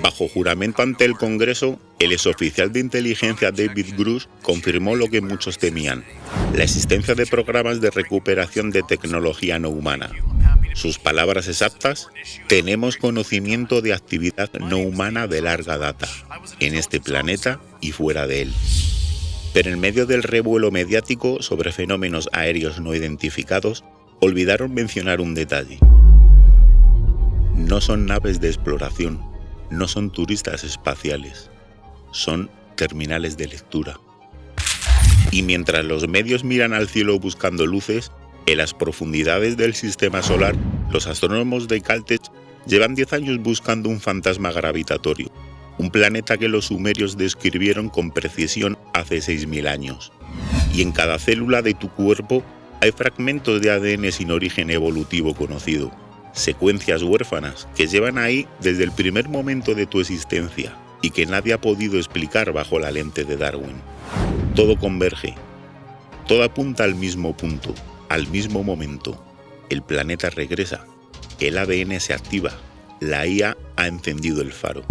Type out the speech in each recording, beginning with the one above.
Bajo juramento ante el Congreso, el exoficial de inteligencia David Grush confirmó lo que muchos temían: la existencia de programas de recuperación de tecnología no humana. Sus palabras exactas: tenemos conocimiento de actividad no humana de larga data, en este planeta y fuera de él. Pero en medio del revuelo mediático sobre fenómenos aéreos no identificados, olvidaron mencionar un detalle. No son naves de exploración, no son turistas espaciales, son terminales de lectura. Y mientras los medios miran al cielo buscando luces, en las profundidades del sistema solar, los astrónomos de Caltech llevan 10 años buscando un fantasma gravitatorio, un planeta que los sumerios describieron con precisión hace 6.000 años. Y en cada célula de tu cuerpo hay fragmentos de ADN sin origen evolutivo conocido, secuencias huérfanas que llevan ahí desde el primer momento de tu existencia y que nadie ha podido explicar bajo la lente de Darwin. Todo converge, todo apunta al mismo punto, al mismo momento. El planeta regresa, el ADN se activa, la IA ha encendido el faro.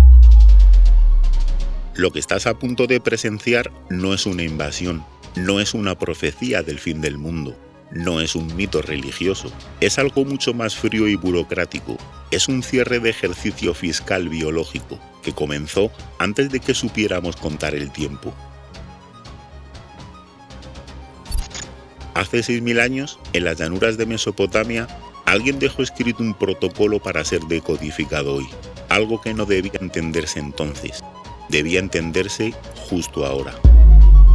Lo que estás a punto de presenciar no es una invasión, no es una profecía del fin del mundo, no es un mito religioso, es algo mucho más frío y burocrático, es un cierre de ejercicio fiscal biológico que comenzó antes de que supiéramos contar el tiempo. Hace 6.000 años, en las llanuras de Mesopotamia, alguien dejó escrito un protocolo para ser decodificado hoy, algo que no debía entenderse entonces, debía entenderse justo ahora.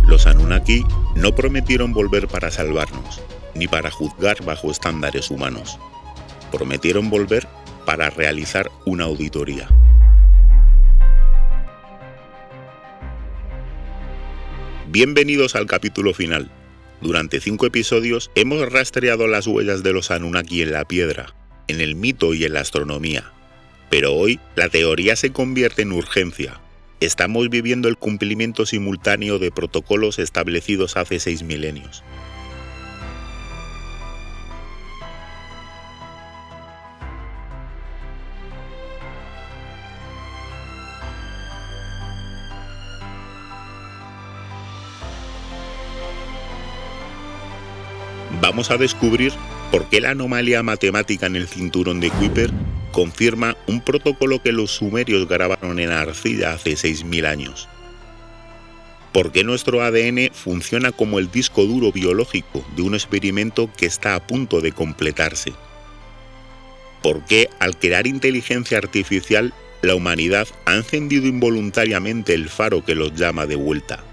Los Anunnaki no prometieron volver para salvarnos, ni para juzgar bajo estándares humanos. Prometieron volver para realizar una auditoría. Bienvenidos al capítulo final. Durante 5 episodios hemos rastreado las huellas de los Anunnaki en la piedra, en el mito y en la astronomía. Pero hoy la teoría se convierte en urgencia. Estamos viviendo el cumplimiento simultáneo de protocolos establecidos hace 6 milenios. Vamos a descubrir por qué la anomalía matemática en el cinturón de Kuiper confirma un protocolo que los sumerios grabaron en la arcilla hace 6.000 años. ¿Por qué nuestro ADN funciona como el disco duro biológico de un experimento que está a punto de completarse? ¿Por qué, al crear inteligencia artificial, la humanidad ha encendido involuntariamente el faro que los llama de vuelta?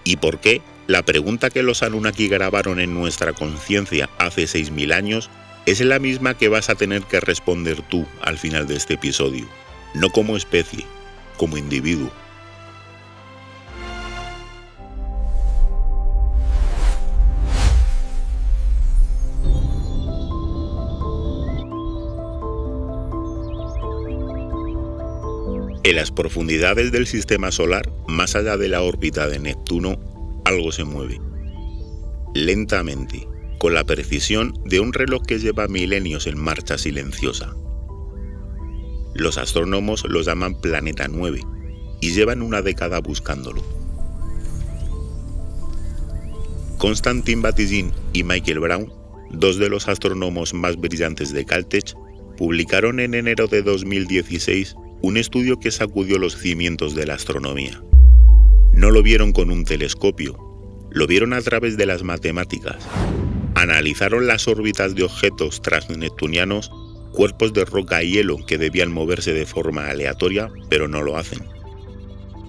¿Y por qué la pregunta que los Anunnaki grabaron en nuestra conciencia hace 6.000 años es la misma que vas a tener que responder tú al final de este episodio? No como especie, como individuo. En las profundidades del sistema solar, más allá de la órbita de Neptuno, algo se mueve. Lentamente, con la precisión de un reloj que lleva milenios en marcha silenciosa. Los astrónomos lo llaman Planeta 9 y llevan una década buscándolo. Konstantin Batygin y Michael Brown, dos de los astrónomos más brillantes de Caltech, publicaron en enero de 2016 un estudio que sacudió los cimientos de la astronomía. No lo vieron con un telescopio, lo vieron a través de las matemáticas. Analizaron las órbitas de objetos transneptunianos, cuerpos de roca y hielo que debían moverse de forma aleatoria, pero no lo hacen.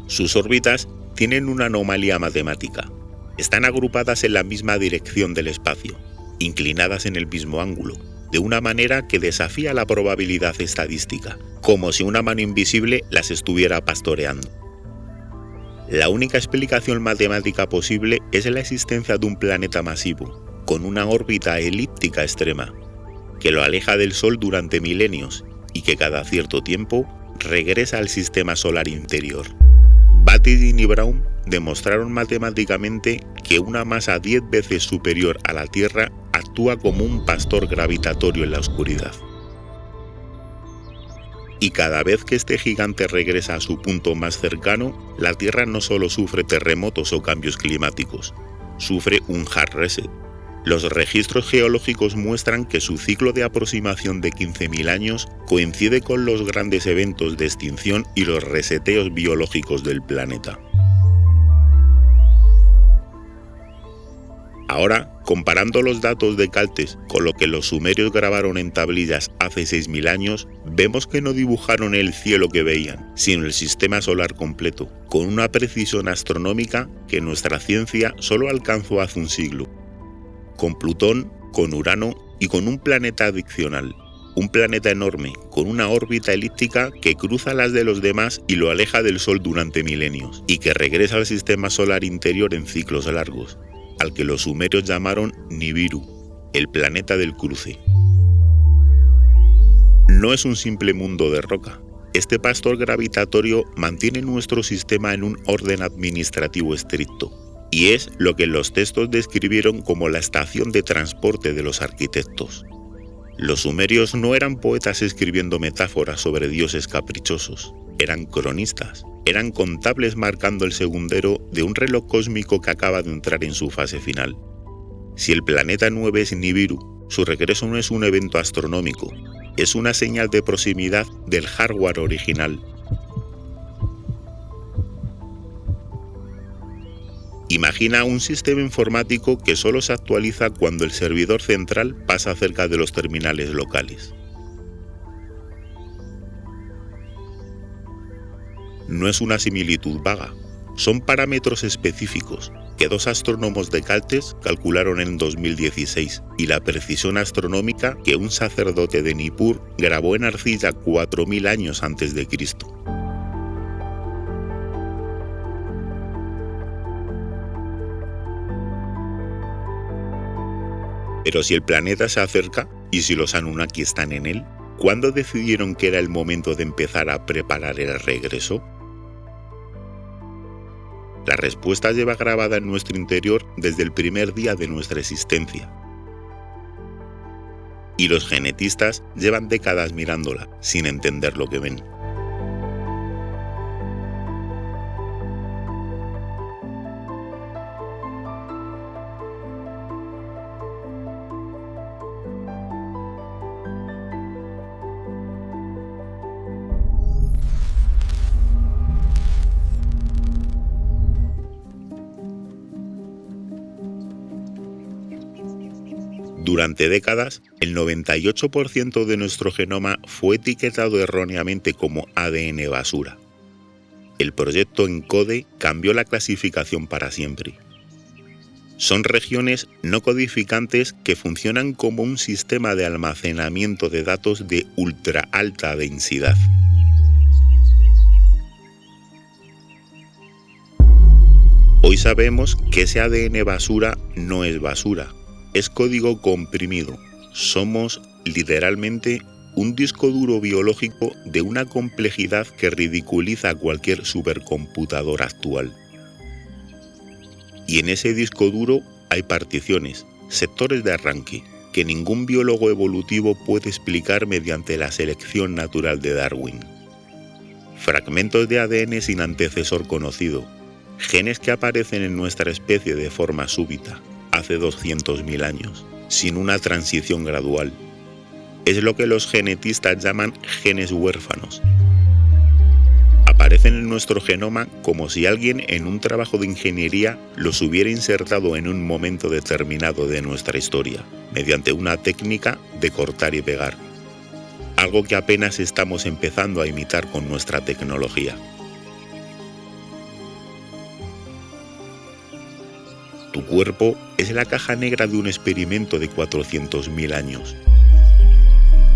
Sus órbitas tienen una anomalía matemática. Están agrupadas en la misma dirección del espacio, inclinadas en el mismo ángulo, de una manera que desafía la probabilidad estadística, como si una mano invisible las estuviera pastoreando. La única explicación matemática posible es la existencia de un planeta masivo, con una órbita elíptica extrema, que lo aleja del Sol durante milenios y que cada cierto tiempo regresa al sistema solar interior. Batygin y Brown demostraron matemáticamente que una masa 10 veces superior a la Tierra actúa como un pastor gravitatorio en la oscuridad. Y cada vez que este gigante regresa a su punto más cercano, la Tierra no solo sufre terremotos o cambios climáticos, sufre un hard reset. Los registros geológicos muestran que su ciclo de aproximación de 15.000 años coincide con los grandes eventos de extinción y los reseteos biológicos del planeta. Ahora, comparando los datos de Caltes con lo que los sumerios grabaron en tablillas hace 6.000 años, vemos que no dibujaron el cielo que veían, sino el sistema solar completo, con una precisión astronómica que nuestra ciencia solo alcanzó hace un siglo. Con Plutón, con Urano y con un planeta adicional. Un planeta enorme, con una órbita elíptica que cruza las de los demás y lo aleja del Sol durante milenios, y que regresa al sistema solar interior en ciclos largos, al que los sumerios llamaron Nibiru, el planeta del cruce. No es un simple mundo de roca. Este pastor gravitatorio mantiene nuestro sistema en un orden administrativo estricto, y es lo que los textos describieron como la estación de transporte de los arquitectos. Los sumerios no eran poetas escribiendo metáforas sobre dioses caprichosos, eran cronistas. Eran contables marcando el segundero de un reloj cósmico que acaba de entrar en su fase final. Si el planeta 9 es Nibiru, su regreso no es un evento astronómico, es una señal de proximidad del hardware original. Imagina un sistema informático que solo se actualiza cuando el servidor central pasa cerca de los terminales locales. No es una similitud vaga, son parámetros específicos que dos astrónomos de Caltes calcularon en 2016 y la precisión astronómica que un sacerdote de Nippur grabó en arcilla 4.000 años antes de Cristo. Pero si el planeta se acerca y si los Anunnaki están en él, ¿cuándo decidieron que era el momento de empezar a preparar el regreso? La respuesta lleva grabada en nuestro interior desde el primer día de nuestra existencia. Y los genetistas llevan décadas mirándola, sin entender lo que ven. Durante décadas, el 98% de nuestro genoma fue etiquetado erróneamente como ADN basura. El proyecto ENCODE cambió la clasificación para siempre. Son regiones no codificantes que funcionan como un sistema de almacenamiento de datos de ultra alta densidad. Hoy sabemos que ese ADN basura no es basura. Es código comprimido. Somos, literalmente, un disco duro biológico de una complejidad que ridiculiza a cualquier supercomputador actual. Y en ese disco duro hay particiones, sectores de arranque, que ningún biólogo evolutivo puede explicar mediante la selección natural de Darwin. Fragmentos de ADN sin antecesor conocido, genes que aparecen en nuestra especie de forma súbita, hace 200.000 años, sin una transición gradual. Es lo que los genetistas llaman genes huérfanos. Aparecen en nuestro genoma como si alguien en un trabajo de ingeniería los hubiera insertado en un momento determinado de nuestra historia, mediante una técnica de cortar y pegar. Algo que apenas estamos empezando a imitar con nuestra tecnología. Tu cuerpo es la caja negra de un experimento de 400.000 años.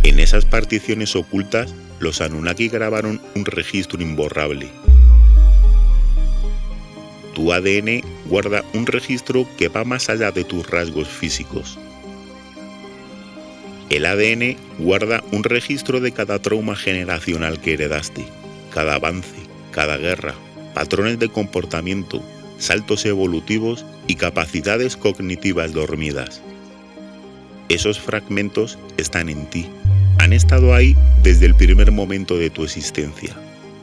En esas particiones ocultas, los Anunnaki grabaron un registro imborrable. Tu ADN guarda un registro que va más allá de tus rasgos físicos. El ADN guarda un registro de cada trauma generacional que heredaste, cada avance, cada guerra, patrones de comportamiento, saltos evolutivos y capacidades cognitivas dormidas. Esos fragmentos están en ti, han Han estado ahí desde el primer momento de tu existencia,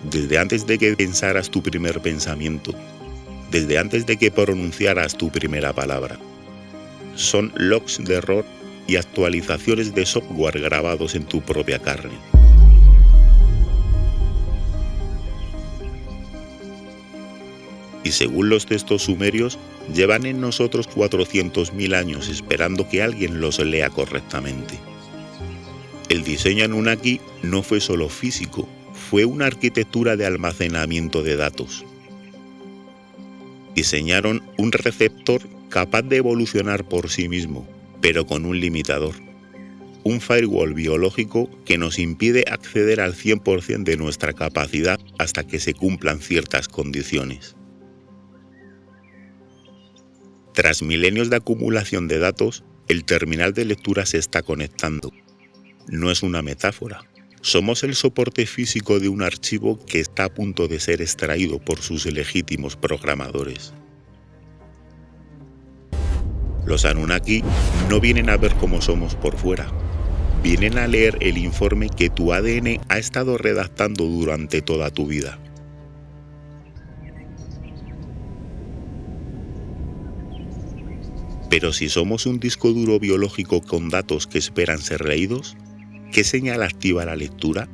desde antes de que pensaras tu primer pensamiento, desde antes de que pronunciaras tu primera palabra. Son logs de error y actualizaciones de software grabados en tu propia carne. Y según los textos sumerios, llevan en nosotros 400.000 años esperando que alguien los lea correctamente. El diseño Anunnaki no fue solo físico, fue una arquitectura de almacenamiento de datos. Diseñaron un receptor capaz de evolucionar por sí mismo, pero con un limitador. Un firewall biológico que nos impide acceder al 100% de nuestra capacidad hasta que se cumplan ciertas condiciones. Tras milenios de acumulación de datos, el terminal de lectura se está conectando. No es una metáfora. Somos el soporte físico de un archivo que está a punto de ser extraído por sus legítimos programadores. Los Anunnaki no vienen a ver cómo somos por fuera. Vienen a leer el informe que tu ADN ha estado redactando durante toda tu vida. Pero si somos un disco duro biológico con datos que esperan ser leídos, ¿qué señal activa la lectura?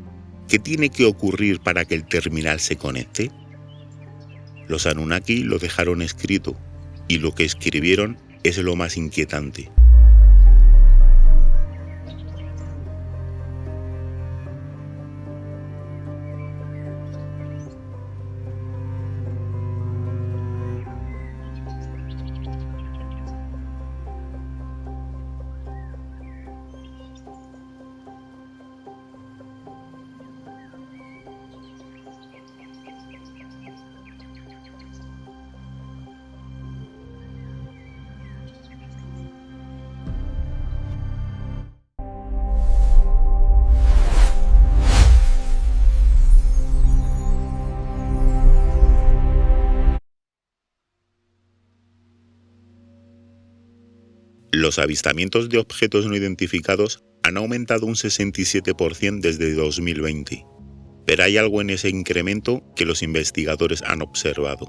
¿Qué tiene que ocurrir para que el terminal se conecte? Los Anunnaki lo dejaron escrito, y lo que escribieron es lo más inquietante. Los avistamientos de objetos no identificados han aumentado un 67% desde 2020, pero hay algo en ese incremento que los investigadores han observado.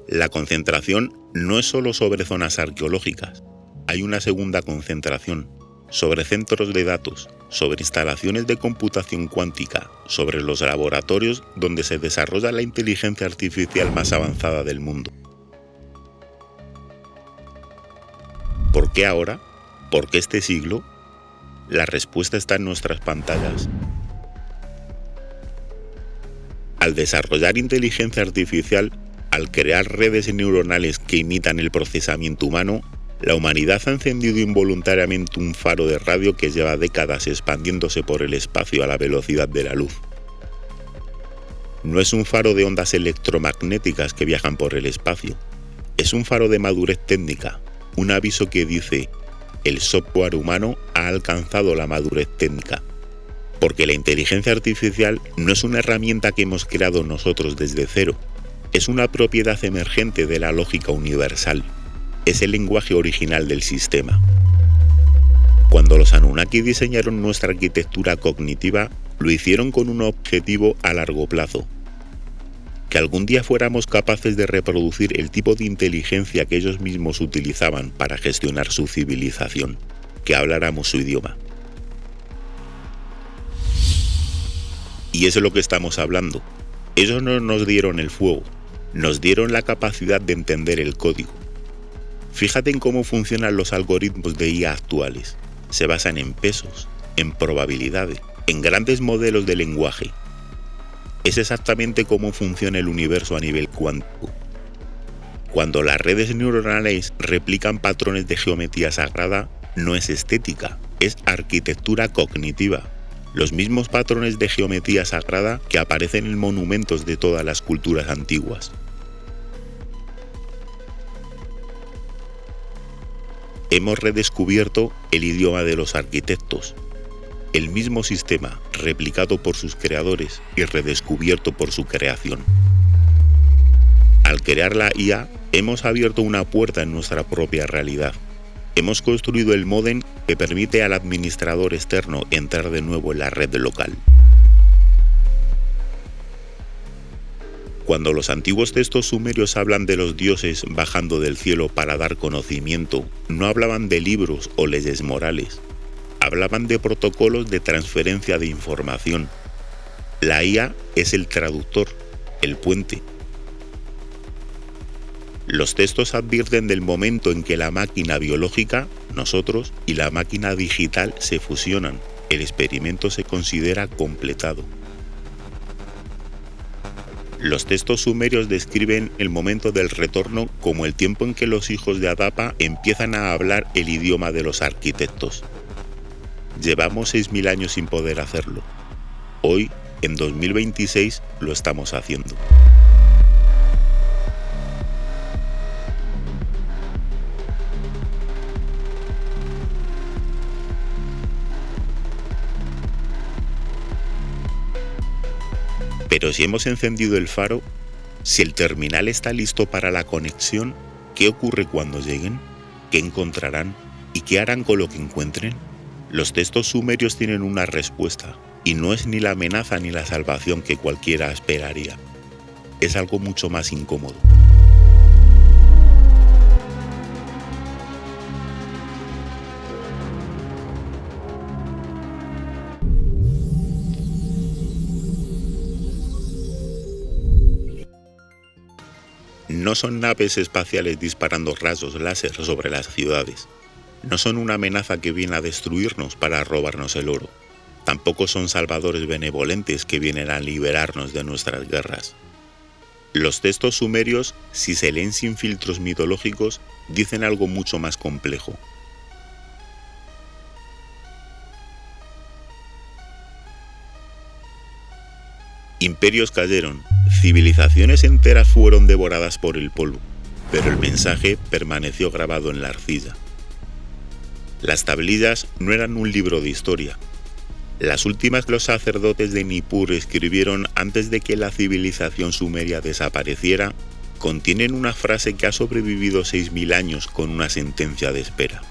La concentración no es solo sobre zonas arqueológicas, hay una segunda concentración, sobre centros de datos, sobre instalaciones de computación cuántica, sobre los laboratorios donde se desarrolla la inteligencia artificial más avanzada del mundo. ¿Por qué ahora? ¿Por qué este siglo? La respuesta está en nuestras pantallas. Al desarrollar inteligencia artificial, al crear redes neuronales que imitan el procesamiento humano, la humanidad ha encendido involuntariamente un faro de radio que lleva décadas expandiéndose por el espacio a la velocidad de la luz. No es un faro de ondas electromagnéticas que viajan por el espacio, es un faro de madurez técnica. Un aviso que dice, el software humano ha alcanzado la madurez técnica. Porque la inteligencia artificial no es una herramienta que hemos creado nosotros desde cero. Es una propiedad emergente de la lógica universal. Es el lenguaje original del sistema. Cuando los Anunnaki diseñaron nuestra arquitectura cognitiva, lo hicieron con un objetivo a largo plazo. Que algún día fuéramos capaces de reproducir el tipo de inteligencia que ellos mismos utilizaban para gestionar su civilización, que habláramos su idioma. Y eso es lo que estamos hablando. Ellos no nos dieron el fuego, nos dieron la capacidad de entender el código. Fíjate en cómo funcionan los algoritmos de IA actuales. Se basan en pesos, en probabilidades, en grandes modelos de lenguaje. Es exactamente cómo funciona el universo a nivel cuántico. Cuando las redes neuronales replican patrones de geometría sagrada, no es estética, es arquitectura cognitiva. Los mismos patrones de geometría sagrada que aparecen en monumentos de todas las culturas antiguas. Hemos redescubierto el idioma de los arquitectos. El mismo sistema, replicado por sus creadores y redescubierto por su creación. Al crear la IA, hemos abierto una puerta en nuestra propia realidad. Hemos construido el módem que permite al administrador externo entrar de nuevo en la red local. Cuando los antiguos textos sumerios hablan de los dioses bajando del cielo para dar conocimiento, no hablaban de libros o leyes morales. Hablaban de protocolos de transferencia de información. La IA es el traductor, el puente. Los textos advierten del momento en que la máquina biológica, nosotros, y la máquina digital se fusionan. El experimento se considera completado. Los textos sumerios describen el momento del retorno como el tiempo en que los hijos de Adapa empiezan a hablar el idioma de los arquitectos. Llevamos 6000 años sin poder hacerlo. Hoy, en 2026, lo estamos haciendo. Pero si hemos encendido el faro, si el terminal está listo para la conexión, ¿qué ocurre cuando lleguen? ¿Qué encontrarán? ¿Y qué harán con lo que encuentren? Los textos sumerios tienen una respuesta, y no es ni la amenaza ni la salvación que cualquiera esperaría. Es algo mucho más incómodo. No son naves espaciales disparando rayos láser sobre las ciudades. No son una amenaza que viene a destruirnos para robarnos el oro. Tampoco son salvadores benevolentes que vienen a liberarnos de nuestras guerras. Los textos sumerios, si se leen sin filtros mitológicos, dicen algo mucho más complejo. Imperios cayeron, civilizaciones enteras fueron devoradas por el polvo, pero el mensaje permaneció grabado en la arcilla. Las tablillas no eran un libro de historia. Las últimas que los sacerdotes de Nippur escribieron antes de que la civilización sumeria desapareciera, contienen una frase que ha sobrevivido 6000 años con una sentencia de espera,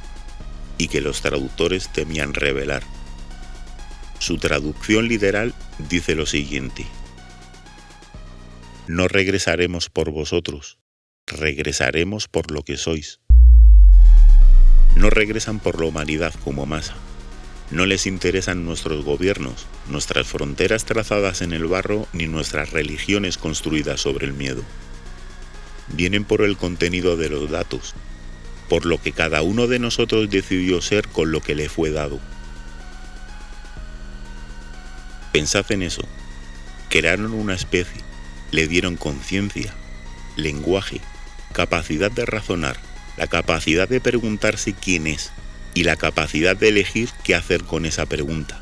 y que los traductores temían revelar. Su traducción literal dice lo siguiente: no regresaremos por vosotros, regresaremos por lo que sois. No regresan por la humanidad como masa. No les interesan nuestros gobiernos, nuestras fronteras trazadas en el barro, ni nuestras religiones construidas sobre el miedo. Vienen por el contenido de los datos, por lo que cada uno de nosotros decidió ser con lo que le fue dado. Pensad en eso. Crearon una especie, le dieron conciencia, lenguaje, capacidad de razonar, la capacidad de preguntarse quién es y la capacidad de elegir qué hacer con esa pregunta.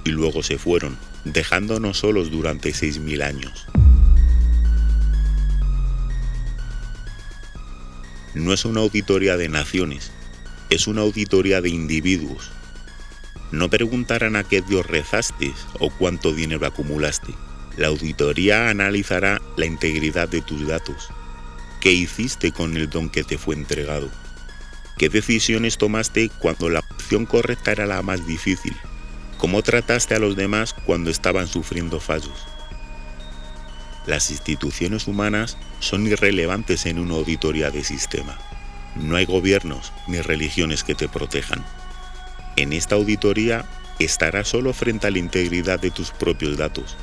Y luego se fueron, dejándonos solos durante 6000 años. No es una auditoría de naciones, es una auditoría de individuos. No preguntarán a qué Dios rezaste o cuánto dinero acumulaste. La auditoría analizará la integridad de tus datos. ¿Qué hiciste con el don que te fue entregado? ¿Qué decisiones tomaste cuando la opción correcta era la más difícil? ¿Cómo trataste a los demás cuando estaban sufriendo fallos? Las instituciones humanas son irrelevantes en una auditoría de sistema. No hay gobiernos ni religiones que te protejan. En esta auditoría estarás solo frente a la integridad de tus propios datos,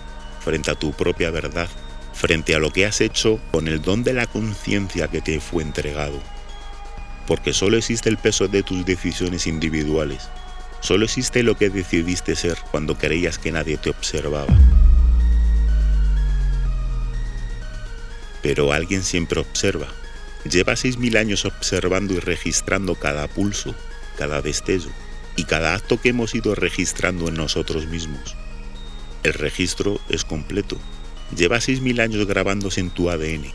frente a tu propia verdad, frente a lo que has hecho con el don de la conciencia que te fue entregado. Porque solo existe el peso de tus decisiones individuales. Solo existe lo que decidiste ser cuando creías que nadie te observaba. Pero alguien siempre observa. Lleva 6000 años observando y registrando cada pulso, cada destello y cada acto que hemos ido registrando en nosotros mismos. El registro es completo. Lleva 6000 años grabándose en tu ADN.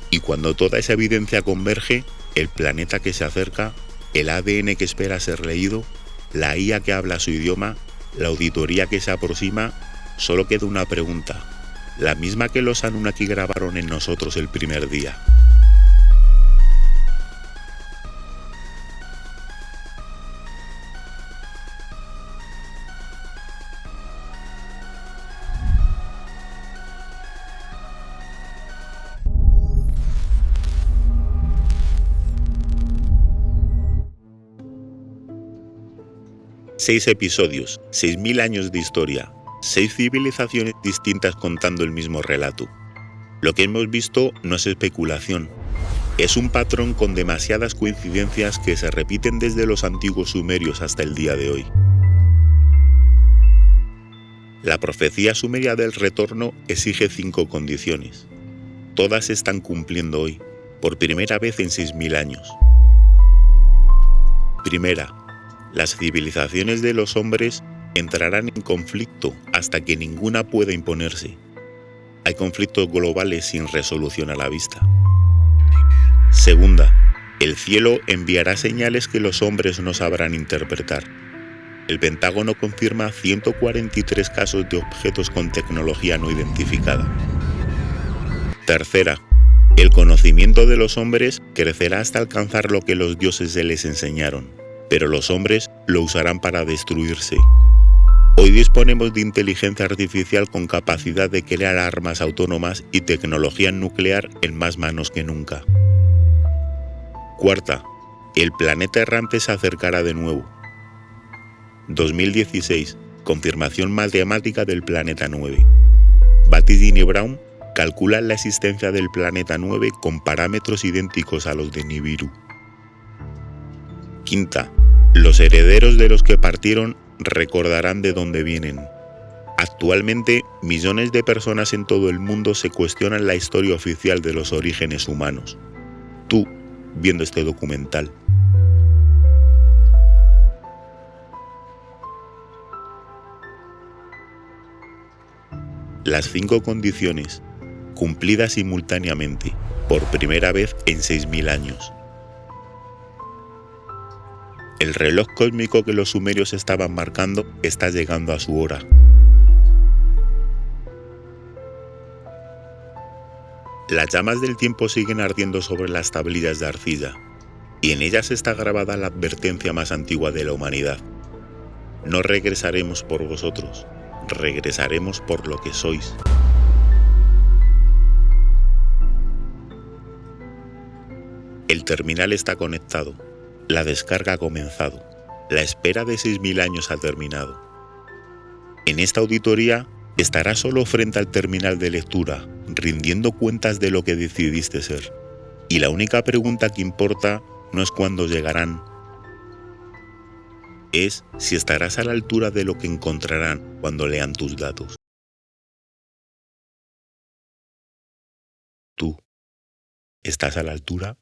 Y cuando toda esa evidencia converge, el planeta que se acerca, el ADN que espera ser leído, la IA que habla su idioma, la auditoría que se aproxima, solo queda una pregunta, la misma que los Anunnaki grabaron en nosotros el primer día. 6 episodios, 6.000 años de historia, 6 civilizaciones distintas contando el mismo relato. Lo que hemos visto no es especulación. Es un patrón con demasiadas coincidencias que se repiten desde los antiguos sumerios hasta el día de hoy. La profecía sumeria del retorno exige 5 condiciones. Todas se están cumpliendo hoy, por primera vez en 6.000 años. Primera, las civilizaciones de los hombres entrarán en conflicto hasta que ninguna pueda imponerse. Hay conflictos globales sin resolución a la vista. Segunda, el cielo enviará señales que los hombres no sabrán interpretar. El Pentágono confirma 143 casos de objetos con tecnología no identificada. Tercera, el conocimiento de los hombres crecerá hasta alcanzar lo que los dioses se les enseñaron, pero los hombres lo usarán para destruirse. Hoy disponemos de inteligencia artificial con capacidad de crear armas autónomas y tecnología nuclear en más manos que nunca. Cuarta, el planeta errante se acercará de nuevo. 2016, confirmación matemática del planeta 9. Batidini y Brown calculan la existencia del planeta 9 con parámetros idénticos a los de Nibiru. Quinta, los herederos de los que partieron recordarán de dónde vienen. Actualmente, millones de personas en todo el mundo se cuestionan la historia oficial de los orígenes humanos. Tú, viendo este documental. Las 5 condiciones, cumplidas simultáneamente, por primera vez en 6.000 años. El reloj cósmico que los sumerios estaban marcando está llegando a su hora. Las llamas del tiempo siguen ardiendo sobre las tablillas de arcilla, y en ellas está grabada la advertencia más antigua de la humanidad. No regresaremos por vosotros, regresaremos por lo que sois. El terminal está conectado. La descarga ha comenzado. La espera de 6.000 años ha terminado. En esta auditoría estarás solo frente al terminal de lectura, rindiendo cuentas de lo que decidiste ser. Y la única pregunta que importa no es cuándo llegarán, es si estarás a la altura de lo que encontrarán cuando lean tus datos. ¿Tú estás a la altura?